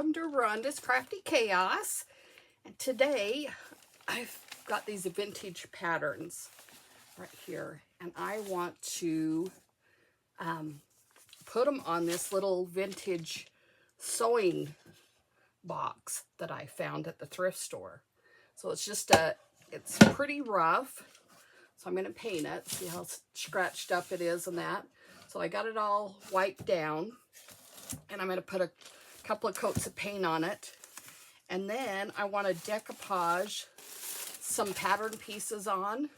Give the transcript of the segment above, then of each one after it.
welcome to Rhonda's Crafty Chaos. And today I've got these vintage patterns right here, and I want to put them on this little vintage sewing box that I found at the thrift store. So it's just it's pretty rough, so I'm going to paint it. See how scratched up it is and that. So I got it all wiped down, and I'm going to put a couple of coats of paint on it. And then I want to decoupage some pattern pieces on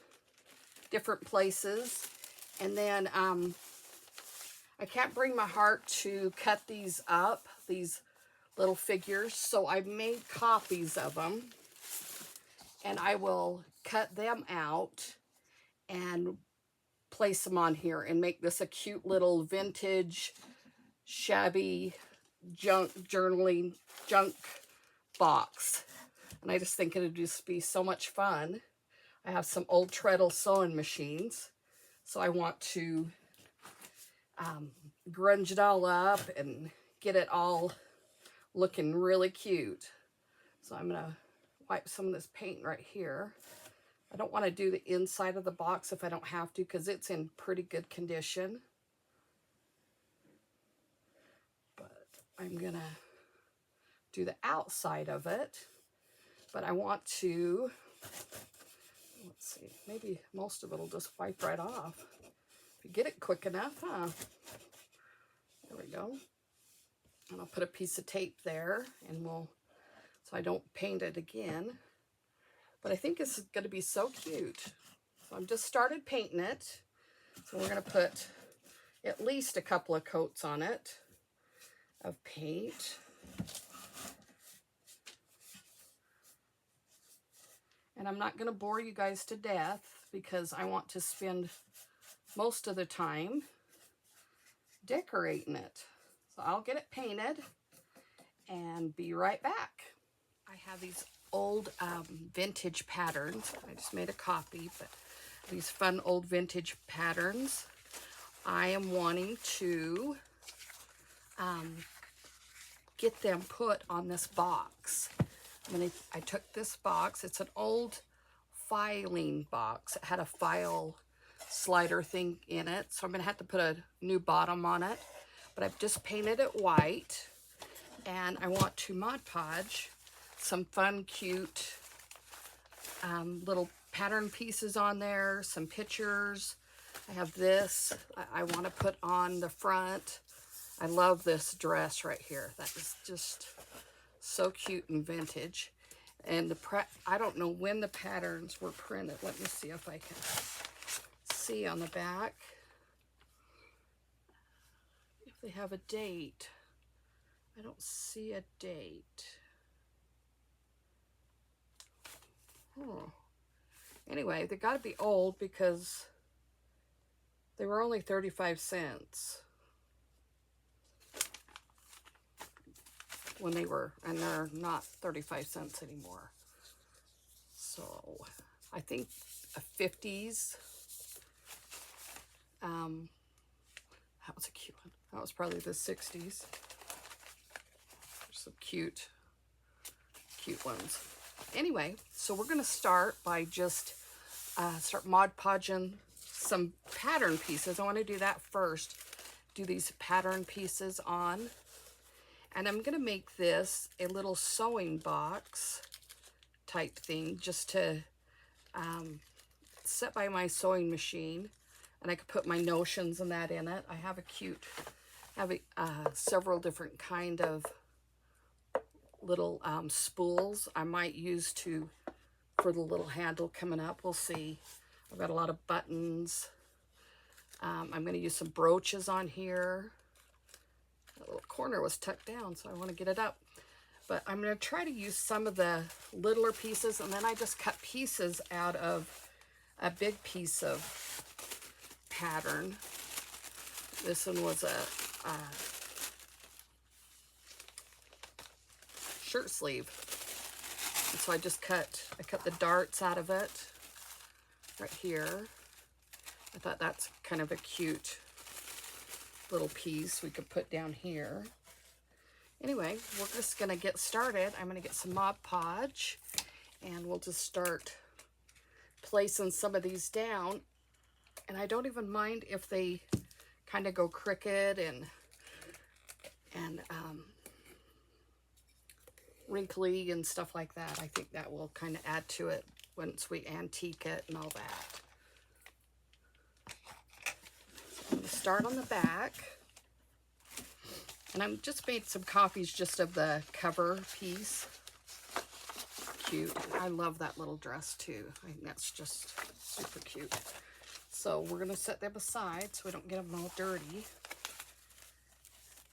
different places. And then I can't bring my heart to cut these up, these little figures. So I've made copies of them, and I will cut them out and place them on here and make this a cute little vintage shabby journaling junk box. And I just think it would just be so much fun. I have some old treadle sewing machines, so I want to grunge it all up and get it all looking really cute. So I'm gonna wipe some of this paint right here. I don't want to do the inside of the box if I don't have to, because it's in pretty good condition. I'm gonna do the outside of it, but I want to, let's see, maybe most of it will just wipe right off. If you get it quick enough, huh? There we go. And I'll put a piece of tape there, and so I don't paint it again. But I think it's gonna be so cute. So I've just started painting it. So we're gonna put at least a couple of coats on it of paint. And I'm not going to bore you guys to death because I want to spend most of the time decorating it. So I'll get it painted and be right back. I have these old vintage patterns. I just made a copy, but these fun old vintage patterns. I am wanting to get them put on this box. I took this box. It's an old filing box. It had a file slider thing in it, so I'm gonna have to put a new bottom on it. But I've just painted it white, and I want to Mod Podge some fun, cute little pattern pieces on there, some pictures. I have this I want to put on the front. I love this dress right here. That is just so cute and vintage. And I don't know when the patterns were printed. Let me see if I can see on the back if they have a date. I don't see a date. Anyway, they got to be old because they were only 35 cents. When they were, and they're not 35 cents anymore. So I think a 50s. That was a cute one. That was probably the 60s. Some cute ones. Anyway, so we're gonna start by just start Mod Podging some pattern pieces. I want to do that first. Do these pattern pieces on. And I'm going to make this a little sewing box type thing just to set by my sewing machine. And I could put my notions and that in it. I have several different kind of little spools I might use for the little handle coming up. We'll see. I've got a lot of buttons. I'm going to use some brooches on here. That little corner was tucked down, so I want to get it up. But I'm going to try to use some of the littler pieces, and then I just cut pieces out of a big piece of pattern. This one was a shirt sleeve. And so I cut the darts out of it right here. I thought that's kind of a cute little piece we could put down here. Anyway, we're just going to get started. I'm going to get some Mod Podge, and we'll just start placing some of these down. And I don't even mind if they kind of go crooked and wrinkly and stuff like that. I think that will kind of add to it once we antique it and all that. So I'm going to start on the back. And I've just made some copies just of the cover piece. Cute. I love that little dress too. I think that's just super cute. So we're going to set them aside so we don't get them all dirty.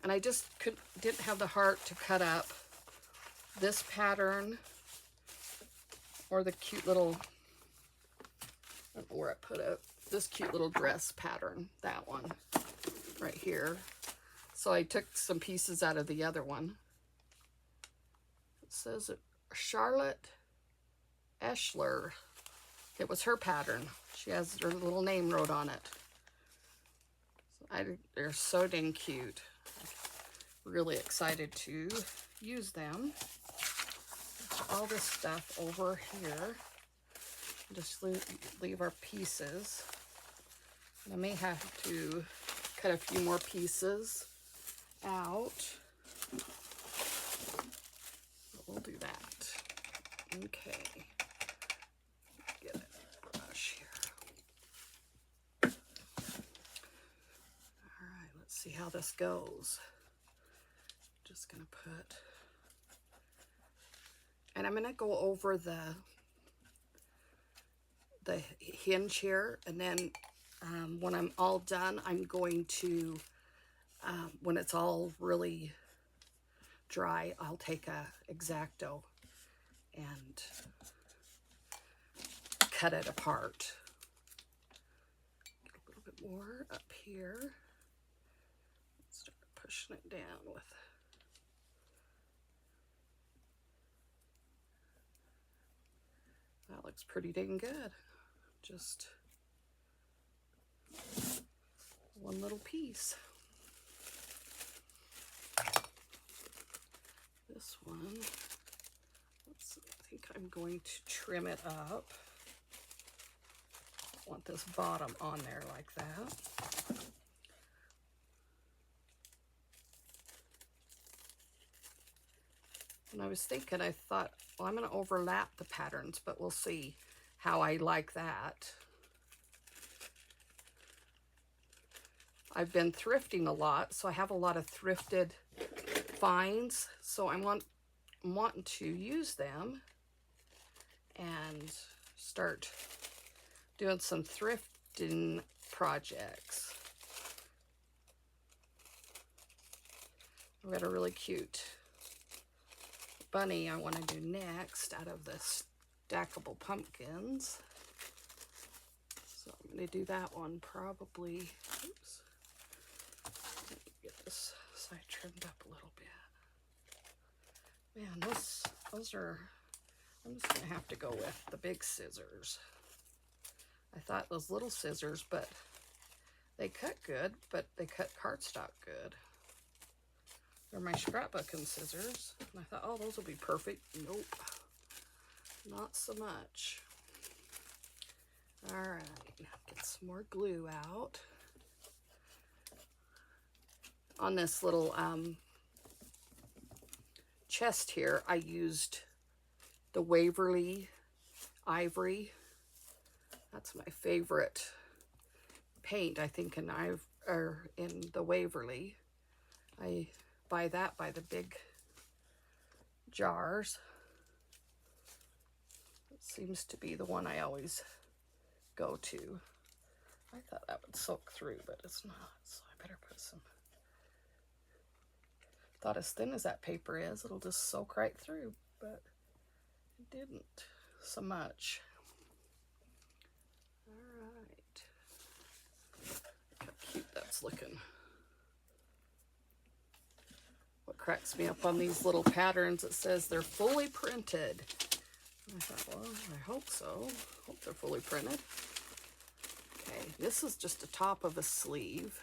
And I just didn't have the heart to cut up this pattern or the cute little, I don't know where I put it, this cute little dress pattern, that one right here. So I took some pieces out of the other one. It says Charlotte Eschler. It was her pattern. She has her little name wrote on it. So they're so dang cute. I'm really excited to use them. All this stuff over here. Just leave our pieces. And I may have to cut a few more pieces out. We'll do that. Okay. Get a brush here. Alright, let's see how this goes. Just gonna put, and I'm gonna go over the hinge here, and then when I'm all done, I'm going to when it's all really dry, I'll take a X-Acto and cut it apart. Get a little bit more up here. Start pushing it down with. That looks pretty dang good. Just one little piece. This one, let's see, I think I'm going to trim it up. I want this bottom on there like that. And I was thinking, I thought, well, I'm going to overlap the patterns, but we'll see how I like that. I've been thrifting a lot, so I have a lot of thrifted finds, so I'm wanting to use them and start doing some thrifting projects. I've got a really cute bunny I want to do next out of the stackable pumpkins. So I'm going to do that one probably. Oops. Let me get this side trimmed up a little bit. Man, those are, I'm just going to have to go with the big scissors. I thought those little scissors, but they cut good, but they cut cardstock good. They're my scrapbooking scissors. And I thought, oh, those will be perfect. Nope. Not so much. All right. Get some more glue out. On this little chest here, I used the Waverly Ivory. That's my favorite paint, I think, in the Waverly. I buy that by the big jars. It seems to be the one I always go to. I thought that would soak through, but it's not, so I better put some. Thought as thin as that paper is, it'll just soak right through, but it didn't so much. All right. Look how cute that's looking. What cracks me up on these little patterns, it says they're fully printed. And I thought, well, I hope so. Hope they're fully printed. Okay, this is just the top of a sleeve,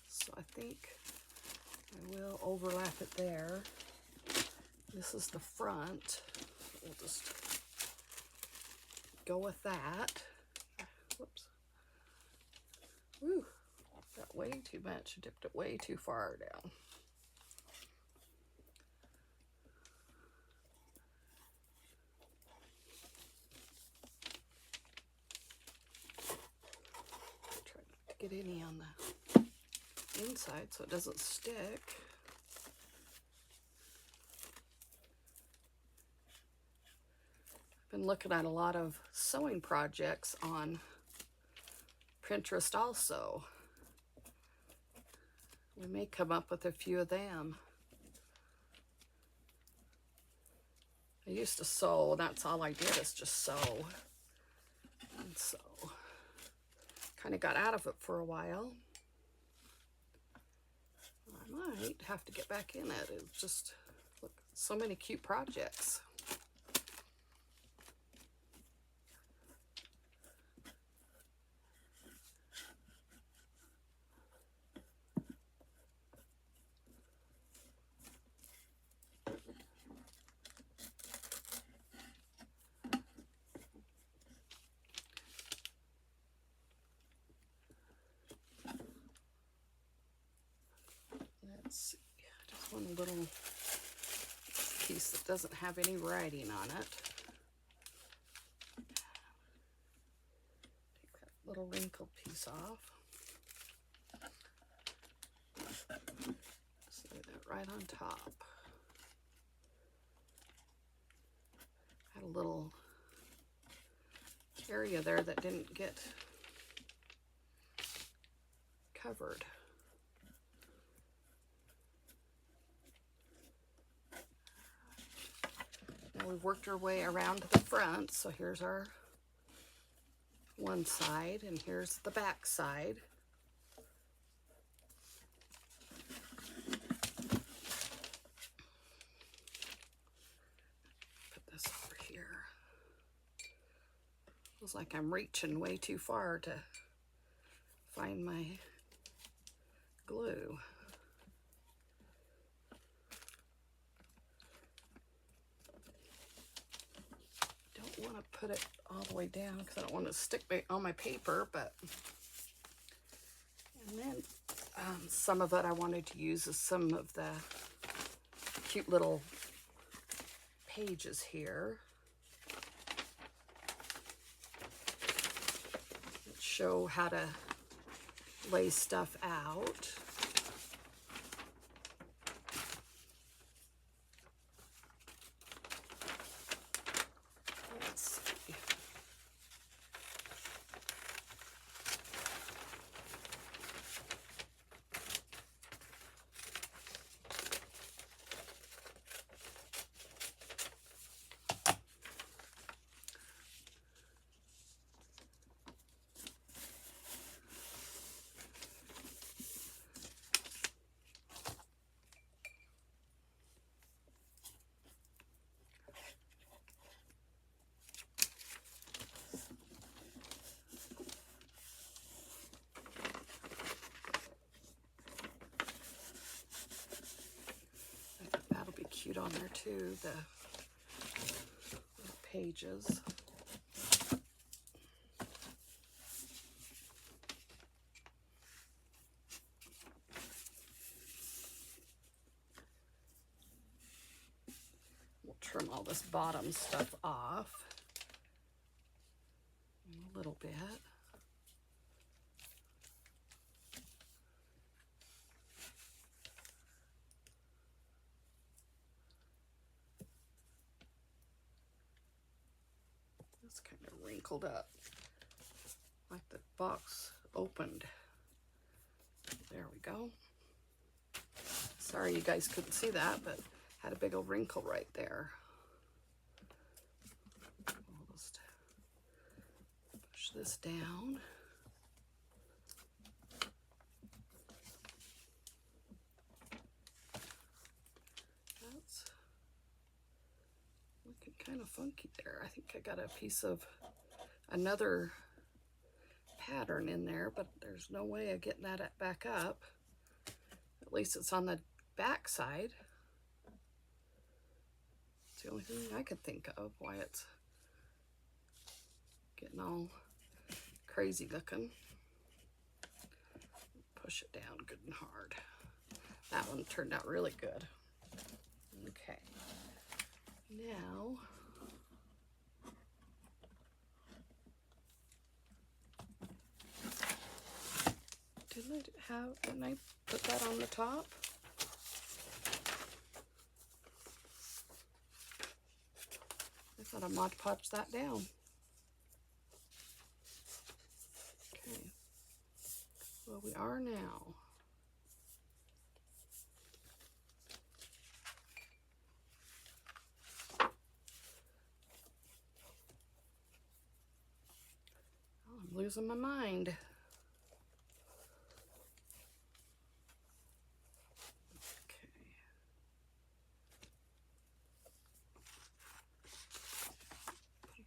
so I think I will overlap it there. This is the front. We'll just go with that. Whoops. Woo, got way too much. Dipped it way too far down. Try not to get any on the inside so it doesn't stick. Been looking at a lot of sewing projects on Pinterest also. We may come up with a few of them. I used to sew, that's all I did is just sew. And so, kind of got out of it for a while. I might have to get back in it. It's just, look, so many cute projects. Let's see, just one little piece that doesn't have any writing on it. Take that little wrinkled piece off. Just lay that right on top. Had a little area there that didn't get covered. Now we've worked our way around to the front, so here's our one side and here's the back side. Put this over here. Feels like I'm reaching way too far to find my glue. Don't want to put it all the way down because I don't want to stick on my paper, but and then some of it I wanted to use as some of the cute little pages here that show how to lay stuff out. Let's see. Cute on there too, the little pages. We'll trim all this bottom stuff off a little bit. It's kind of wrinkled up, like the box opened. There we go. Sorry you guys couldn't see that, but had a big old wrinkle right there. We'll just push this down. That's looking kind of funky there. I think I got a piece of another pattern in there, but there's no way of getting that back up. At least it's on the back side. It's the only thing I could think of why it's getting all crazy looking. Push it down good and hard. That one turned out really good. Okay. Now, didn't I put that on the top? I thought I Mod Podged that down. Okay. Well, we are now. Oh, I'm losing my mind.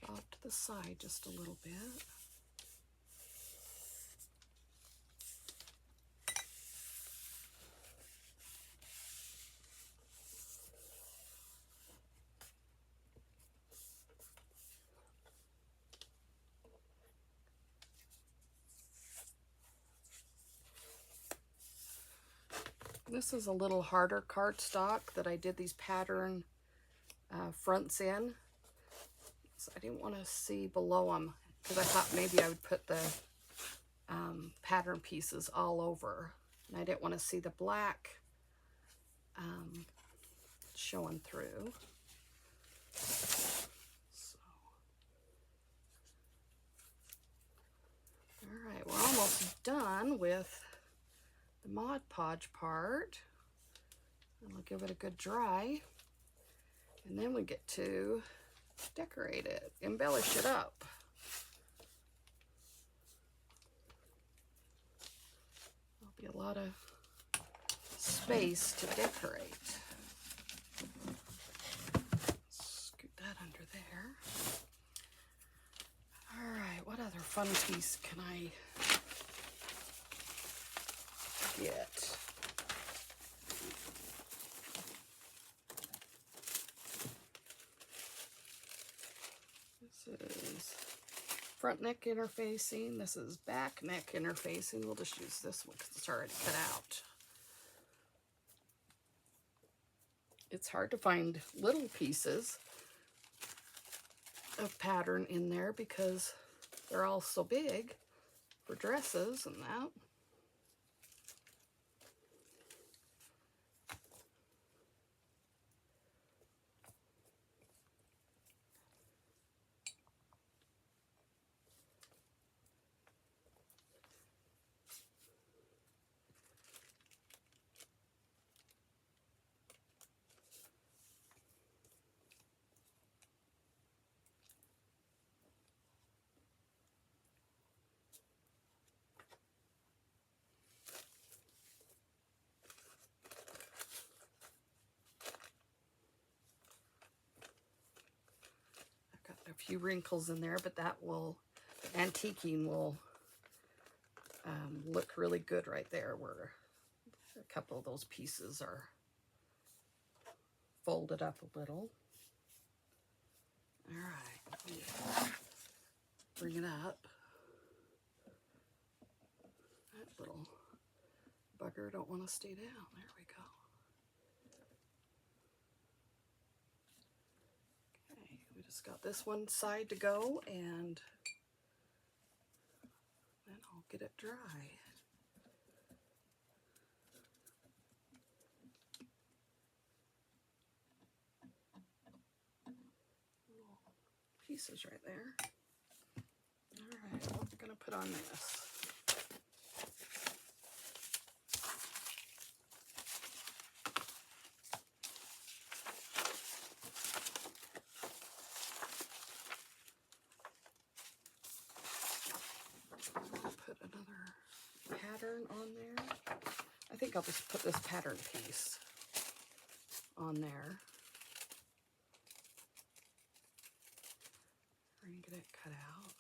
Off to the side just a little bit. This is a little harder cardstock that I did these pattern fronts in. So I didn't want to see below them because I thought maybe I would put the pattern pieces all over. And I didn't want to see the black showing through. So. All right, we're almost done with the Mod Podge part. And we'll give it a good dry. And then we get to decorate it, embellish it up. There'll be a lot of space to decorate. Scoot that under there. All right, what other fun piece can I get? This is front neck interfacing. This is back neck interfacing. We'll just use this one because it's already cut out. It's hard to find little pieces of pattern in there because they're all so big for dresses and that. A few wrinkles in there, but that will, antiquing will look really good right there where a couple of those pieces are folded up a little. All right, bring it up. That little bugger don't want to stay down. There we go. We just got this one side to go, and then I'll get it dry. Little pieces right there. All right, what we're going to put on this. Put another pattern on there. I think I'll just put this pattern piece on there. We're going to get it cut out.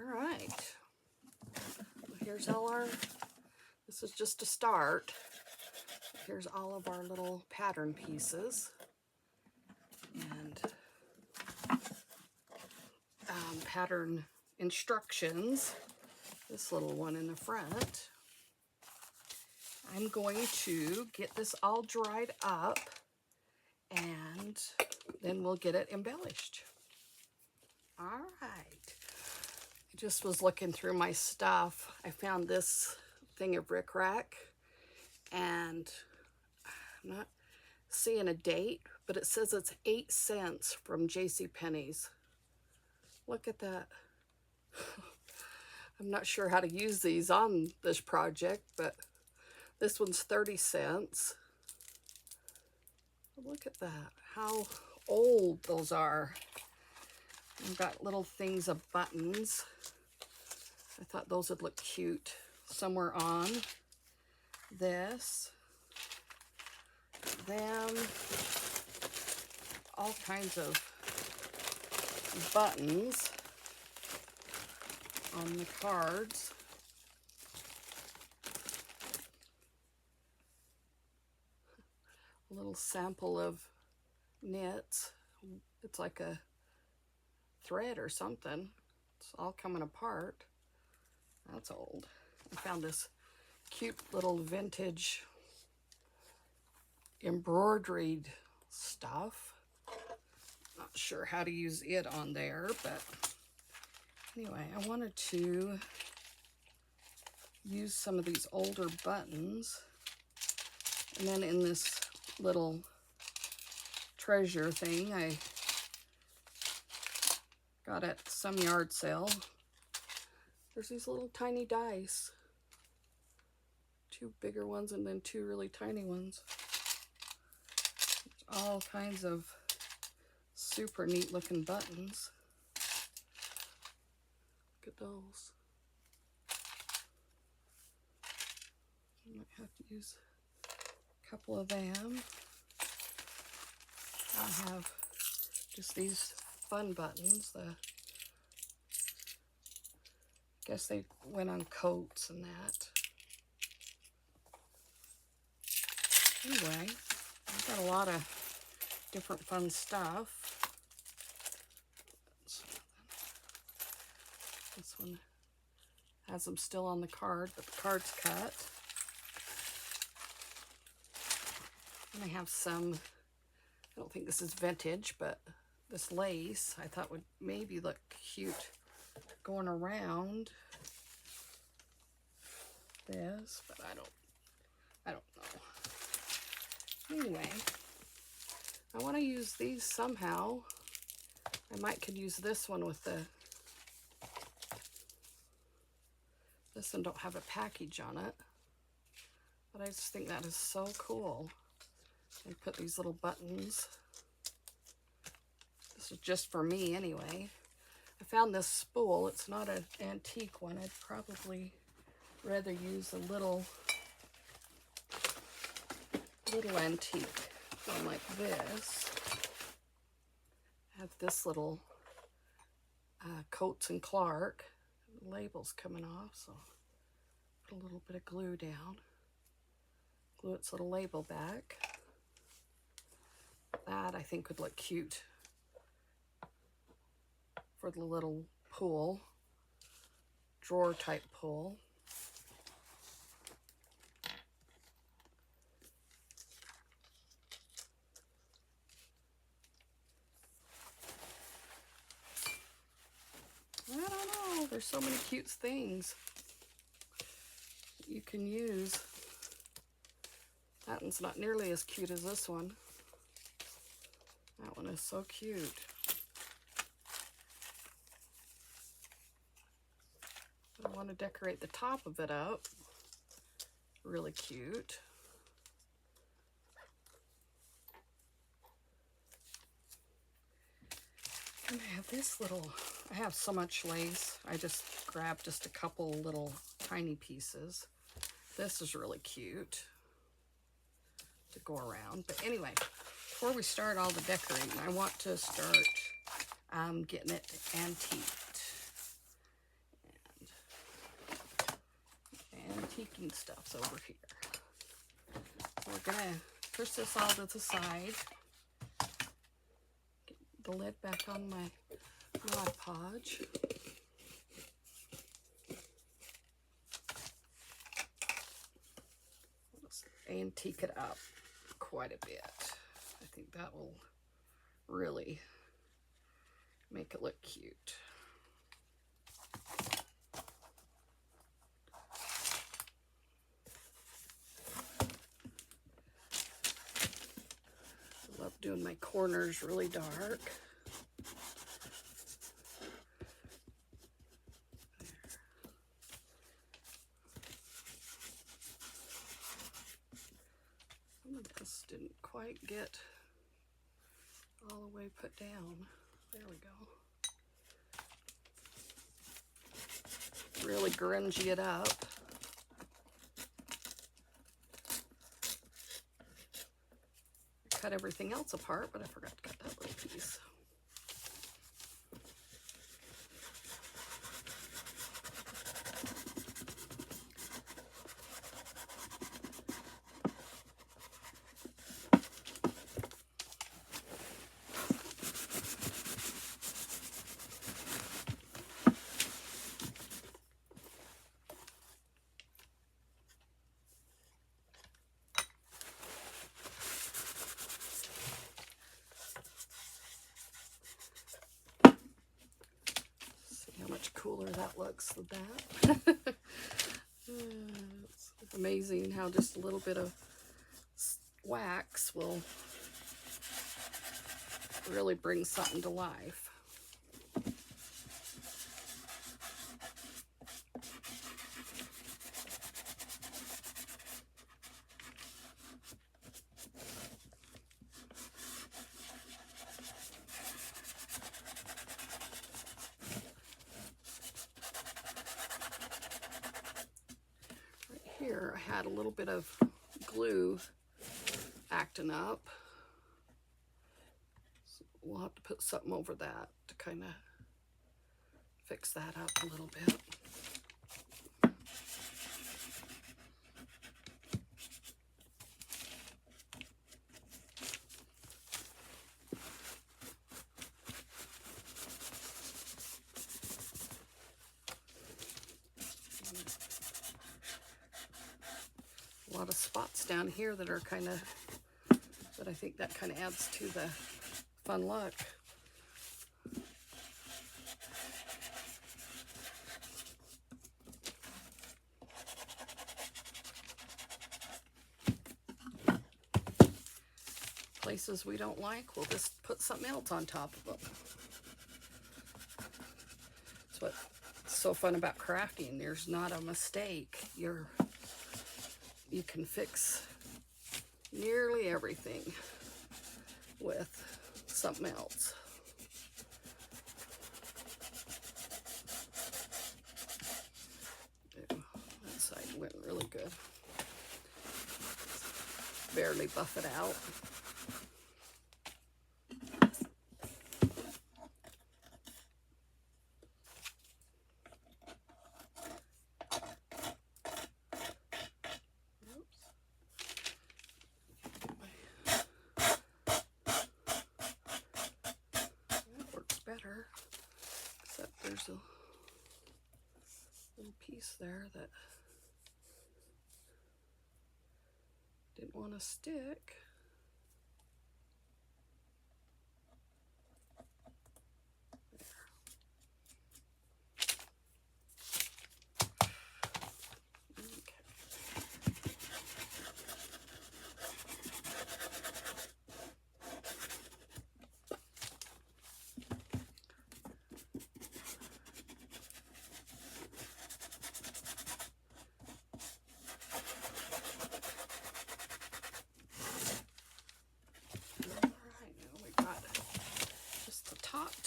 All right. Here's all our, this is just a start. Here's all of our little pattern pieces. And pattern instructions. This little one in the front. I'm going to get this all dried up and then we'll get it embellished. All right. I just was looking through my stuff. I found this thing of rickrack and I'm not seeing a date, but it says it's 8 cents from JCPenney's. Look at that. I'm not sure how to use these on this project, but this one's 30 cents. Look at that, how old those are. I've got little things of buttons. I thought those would look cute somewhere on this. Them, all kinds of buttons on the cards. A little sample of knits. It's like a thread or something. It's all coming apart. That's old. I found this cute little vintage embroidered stuff. Not sure how to use it on there, but anyway, I wanted to use some of these older buttons. And then in this little treasure thing I got at some yard sale, there's these little tiny dice. 2 bigger ones and then 2 really tiny ones. There's all kinds of super neat looking buttons. Look at those. I might have to use a couple of them. I have just these fun buttons. I guess they went on coats and that. Anyway, I've got a lot of different fun stuff. This one has them still on the card, but the card's cut. And I have some, I don't think this is vintage, but this lace I thought would maybe look cute going around this, but I don't know. Anyway, I want to use these somehow. I might could use this one with the, this one don't have a package on it, but I just think that is so cool. And put these little buttons. This is just for me anyway. I found this spool. It's not an antique one. I'd probably rather use a little antique one like this. I have this little Coates and Clark. The label's coming off, so put a little bit of glue down. Glue its little label back. That I think would look cute for the little pull, drawer type pull. I don't know, there's so many cute things you can use. That one's not nearly as cute as this one. That one is so cute. I want to decorate the top of it up. Really cute. And I have this little, I have so much lace. I just grabbed just a couple little tiny pieces. This is really cute to go around. But anyway, before we start all the decorating, I want to start getting it antiqued. antiquing stuff's over here. So we're gonna push this all to the side. Get the lid back on my Mod Podge. Let's antique it up quite a bit. I think that will really make it look cute. I love doing my corners really dark. Some of this didn't quite get all the way put down. There we go. Really grungy it up. Cut everything else apart, but I forgot to cut that little piece. Cooler that looks than that. It's amazing how just a little bit of wax will really bring something to life. Here I had a little bit of glue acting up, so we'll have to put something over that to kind of fix that up a little bit. A lot of spots down here that are kind of, but I think that kind of adds to the fun look. Places we don't like, we'll just put something else on top of them. That's what's so fun about crafting. There's not a mistake. You can fix nearly everything with something else. Ew, that side went really good. Barely buff it out. Better, except there's a little piece there that didn't want to stick.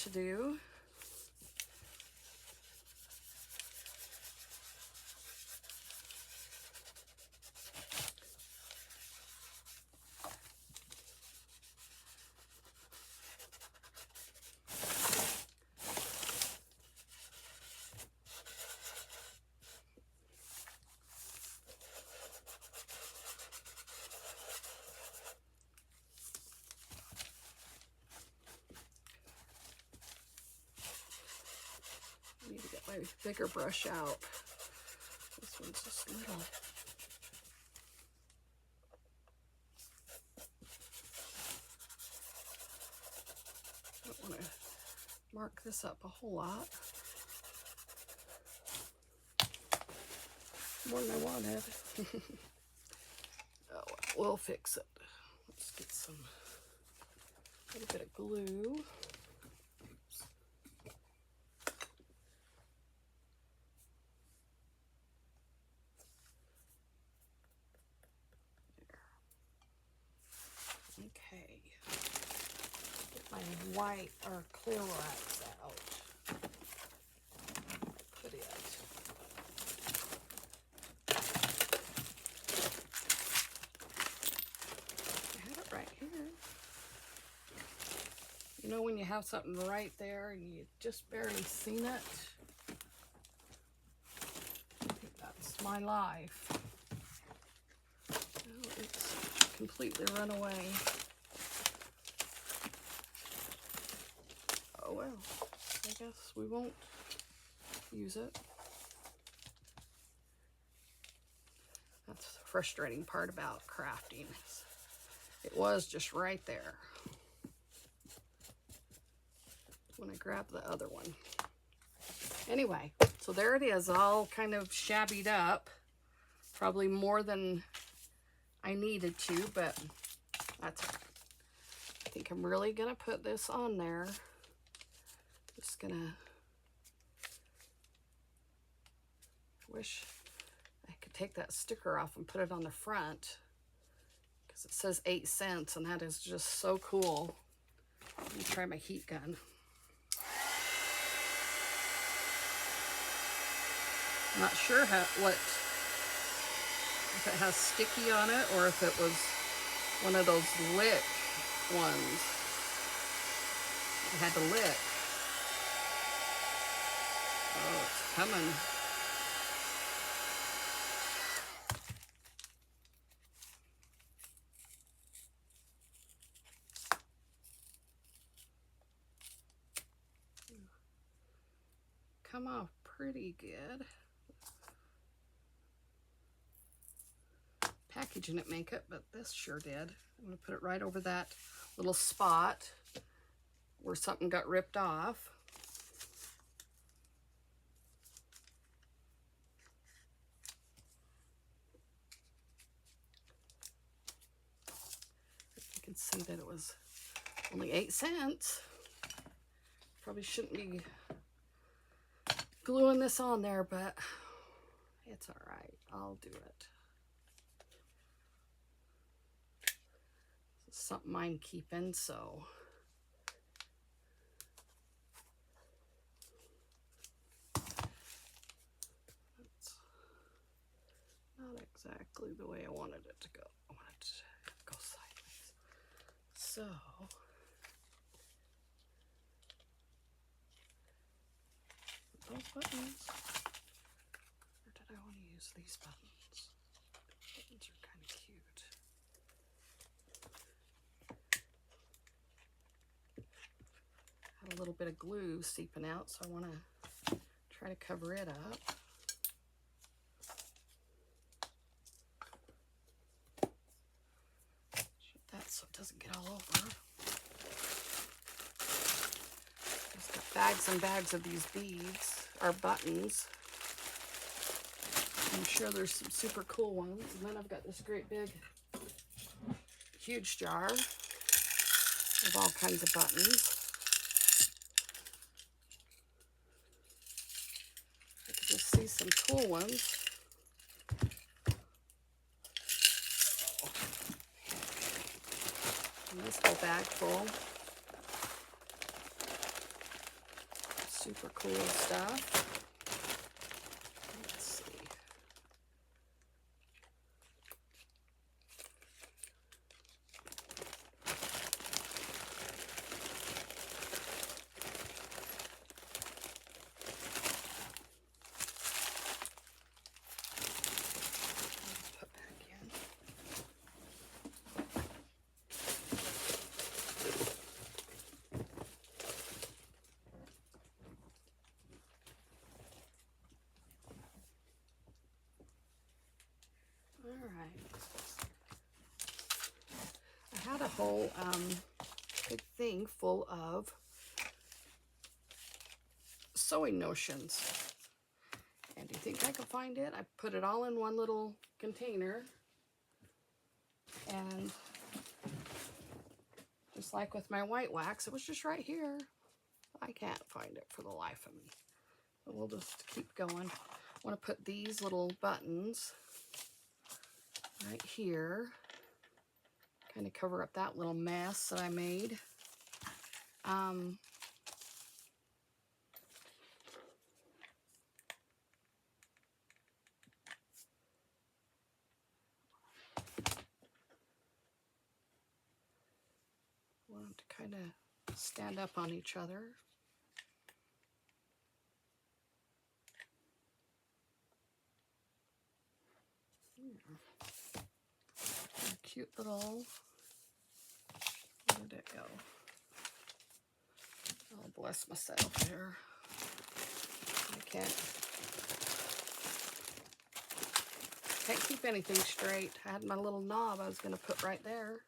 To do. my bigger brush out. This one's just little. Don't want to mark this up a whole lot. More than I wanted. Oh, we'll fix it. Let's get some, a little bit of glue. Okay, get my white or clear wax out. Put it. I have it right here. You know when you have something right there and you just barely seen it? I think that's my life. Oh, it's completely run away. Oh well, I guess we won't use it. That's the frustrating part about crafting. It was just right there when I grabbed the other one. Anyway, so there it is, all kind of shabbied up. Probably more than I needed to, but that's all right. I think I'm really gonna put this on there. Just gonna, wish I could take that sticker off and put it on the front because it says 8 cents and that is just so cool. Let me try my heat gun. I'm not sure if it has sticky on it or if it was one of those lick ones. I had to lick. Oh, it's coming. Come off pretty good. Packaging didn't make it, but this sure did. I'm going to put it right over that little spot where something got ripped off. You can see that it was only 8 cents. Probably shouldn't be gluing this on there, but it's all right. I'll do it. This is something I'm keeping, so. That's not exactly the way I wanted it to go. I wanted it to go sideways. So. Those buttons, or did I want to use these buttons? Buttons are kind of cute. Had a little bit of glue seeping out, so I want to try to cover it up. Shut that so it doesn't get all over. Just got bags and bags of these beads. Our buttons. I'm sure there's some super cool ones. And then I've got this great big, huge jar of all kinds of buttons. I can just see some cool ones. And this whole bag full. Super cool stuff. Let's see. Put back in. I had a whole big thing full of sewing notions. And do you think I can find it? I put it all in one little container. And just like with my white wax, it was just right here. I can't find it for the life of me. But we'll just keep going. I want to put these little buttons right here. Kind of cover up that little mess that I made. Want them to kind of stand up on each other. A cute little, where did it go? Oh, bless myself there. I can't keep anything straight. I had my little knob I was going to put right there.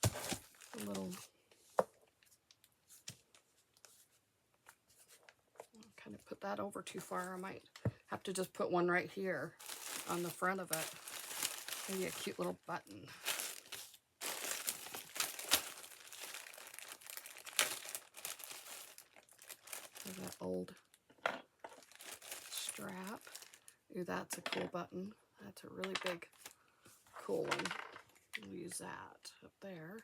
A little, kind of put that over too far. I might have to just put one right here on the front of it. Maybe a cute little button. There's that old strap. Ooh, that's a cool button. That's a really big, cool one. We'll use that up there.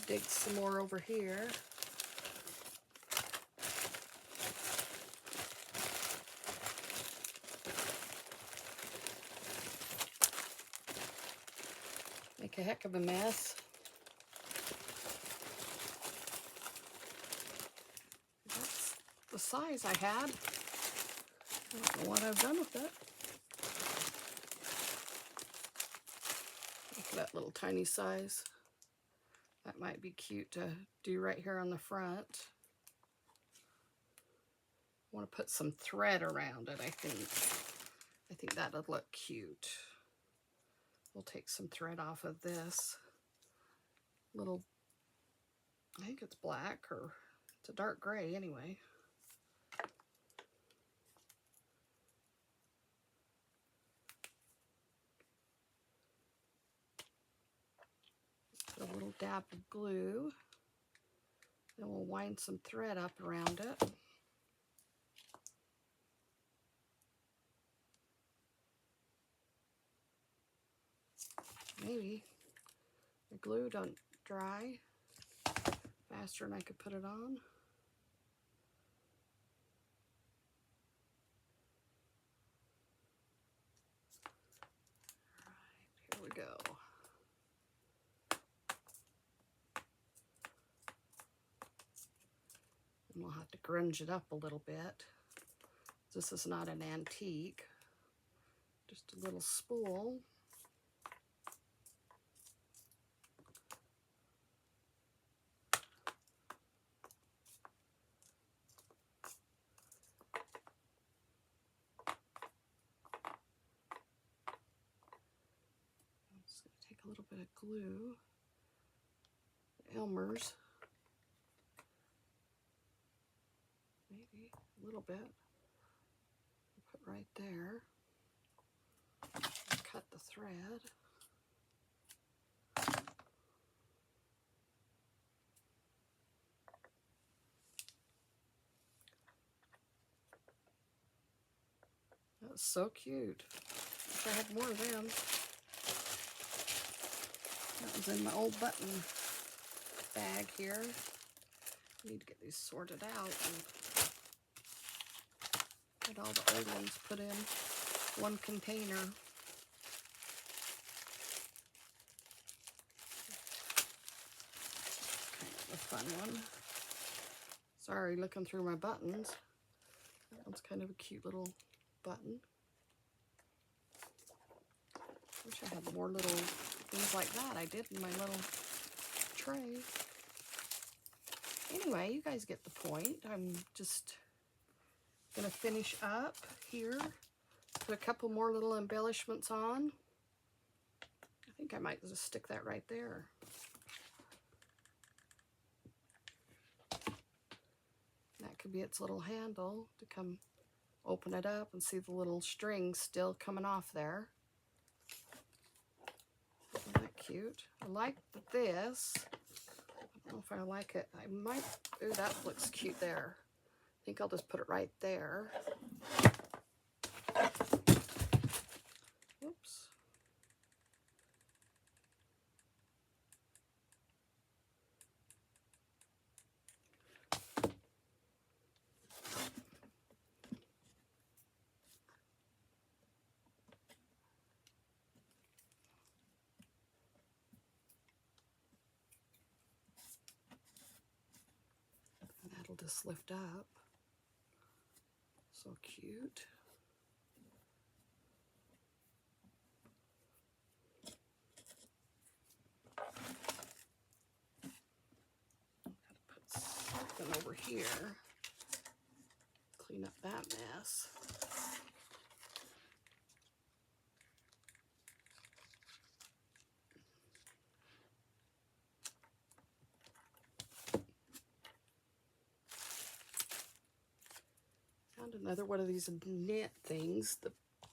Dig some more over here. Make a heck of a mess. That's the size I had. I don't know what I've done with it. Look at that little tiny size. That might be cute to do right here on the front. I want to put some thread around it, I think. I think that would look cute. We'll take some thread off of this little, I think it's black, or it's a dark gray anyway. Put a little dab of glue. Then we'll wind some thread up around it. Maybe the glue don't dry faster than I could put it on. All right, here we go. And we'll have to grunge it up a little bit. This is not an antique, just a little spool. A little bit of glue, Elmer's, maybe a little bit, put right there, cut the thread. That's so cute. Wish I had more of them. That was in my old button bag here. I need to get these sorted out and get all the old ones put in one container. Kind of a fun one. Sorry, looking through my buttons. That one's kind of a cute little button. Wish I had more little things like that I did in my little tray. Anyway, you guys get the point. I'm just going to finish up here. Put a couple more little embellishments on. I think I might just stick that right there. That could be its little handle to come open it up and see the little strings still coming off there. Isn't that cute? I like this. I don't know if I like it. I might, ooh, that looks cute there. I think I'll just put it right there. Oops. And that'll just lift up. So cute. Put something over here. Clean up that mess. Found another one of these knit things. The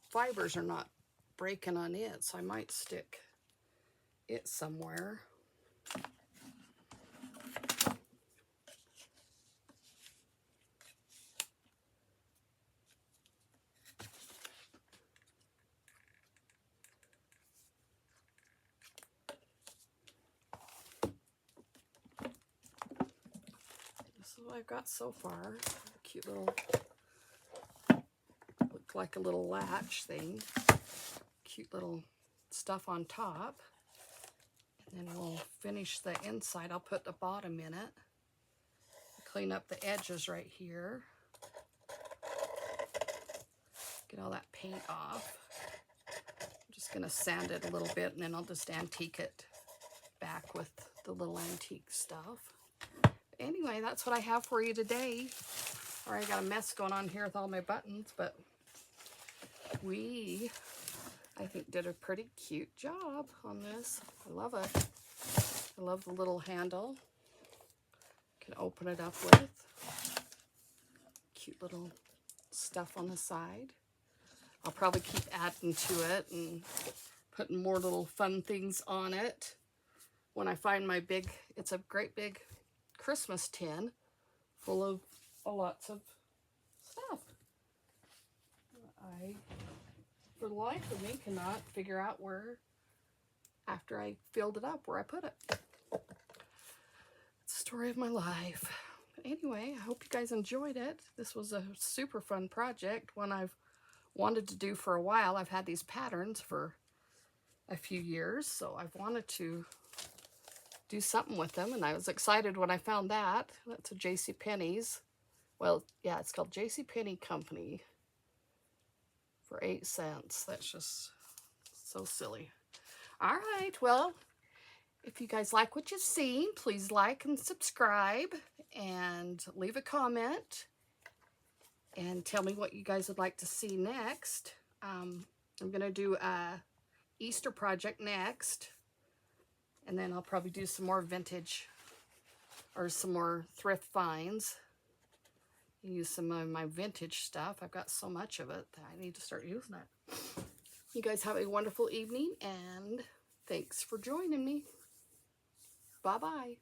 fibers are not breaking on it, so I might stick it somewhere. This is what I've got so far. A cute little, look like a little latch thing. Cute little stuff on top. And then we'll finish the inside. I'll put the bottom in it. Clean up the edges right here. Get all that paint off. I'm just going to sand it a little bit, and then I'll just antique it back with the little antique stuff. Anyway, that's what I have for you today. Already got a mess going on here with all my buttons, but I think, did a pretty cute job on this. I love it. I love the little handle. Can open it up with. Cute little stuff on the side. I'll probably keep adding to it and putting more little fun things on it. When I find my big, it's a great big Christmas tin full of lots of stuff. I, for the life of me, cannot figure out where, after I filled it up, where I put it. It's the story of my life. But anyway, I hope you guys enjoyed it. This was a super fun project, one I've wanted to do for a while. I've had these patterns for a few years, so I've wanted to do something with them, and I was excited when I found that. That's a JCPenney's. Well, yeah, it's called JCPenney Company for 8 cents. That's just so silly. All right, well, if you guys like what you've seen, please like and subscribe and leave a comment and tell me what you guys would like to see next. I'm going to do a Easter project next, and then I'll probably do some more vintage or some more thrift finds. Use some of my vintage stuff. I've got so much of it that I need to start using it. You guys have a wonderful evening, and thanks for joining me. Bye-bye.